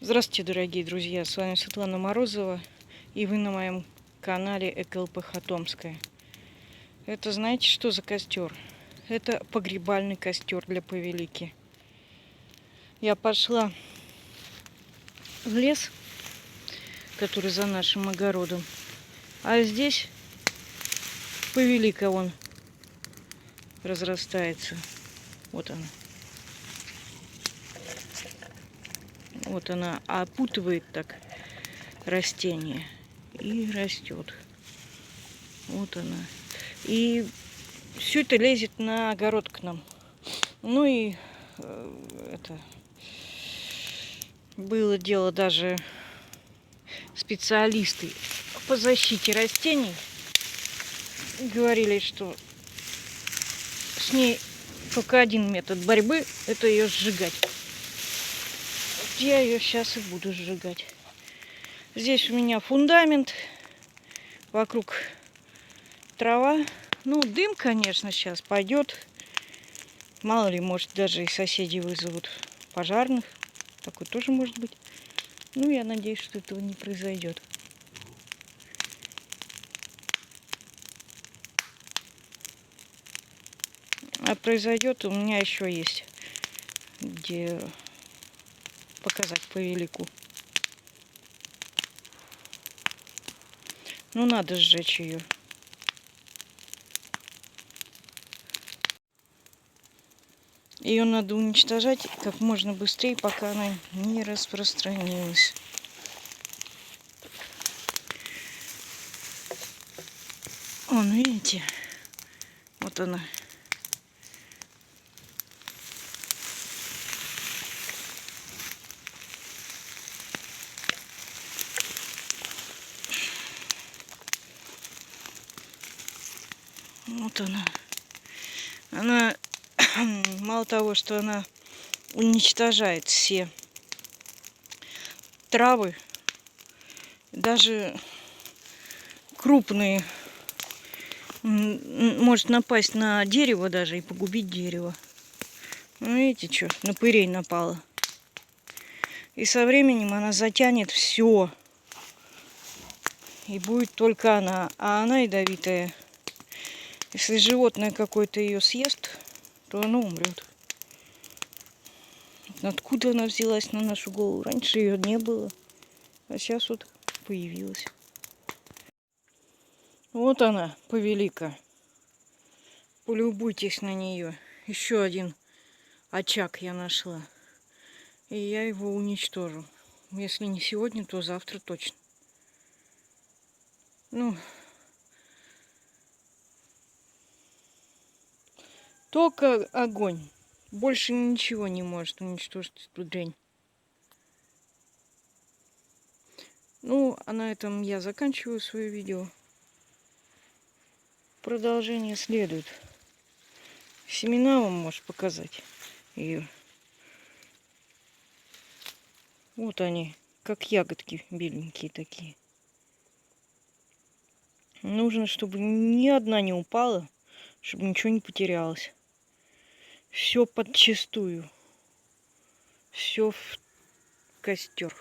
Здравствуйте, дорогие друзья! С вами Светлана Морозова, и вы на моем канале ЭКЛПХ Томская. Это знаете, что за костер? Это погребальный костер для повелики. Я пошла в лес, который за нашим огородом, а здесь повелика вон разрастается. Вот она. Вот она опутывает так растение и растет. Вот она. И все это лезет на огород к нам. Ну и это было дело, даже специалисты по защите растений говорили, что с ней только один метод борьбы — это ее сжигать. Вот я ее сейчас и буду сжигать. Здесь у меня фундамент, вокруг трава. Ну, дым, конечно, сейчас пойдет. Мало ли, может, даже и соседи вызовут пожарных. Такое тоже может быть. Ну, я надеюсь, что этого не произойдет. А произойдет, у меня еще есть где показать повелику. Ну, надо сжечь ее. Ее надо уничтожать как можно быстрее, пока она не распространилась. Вон, видите? Вот она. Вот она. Она мало того, что она уничтожает все травы, даже крупные, может напасть на дерево даже и погубить дерево. Ну, видите, что, на пырей напала. И со временем она затянет все. И будет только она. А она ядовитая. Если животное какое-то ее съест, то оно умрет. Откуда она взялась на нашу голову? Раньше ее не было. А сейчас вот появилась. Вот она, повелика. Полюбуйтесь на нее. Еще один очаг я нашла. И я его уничтожу. Если не сегодня, то завтра точно. Ну, только огонь. Больше ничего не может уничтожить эту дрянь. Ну, а на этом я заканчиваю свое видео. Продолжение следует. Семена вам может показать ее. Вот они, как ягодки беленькие такие. Нужно, чтобы ни одна не упала, чтобы ничего не потерялось. Все подчистую. Все в костер.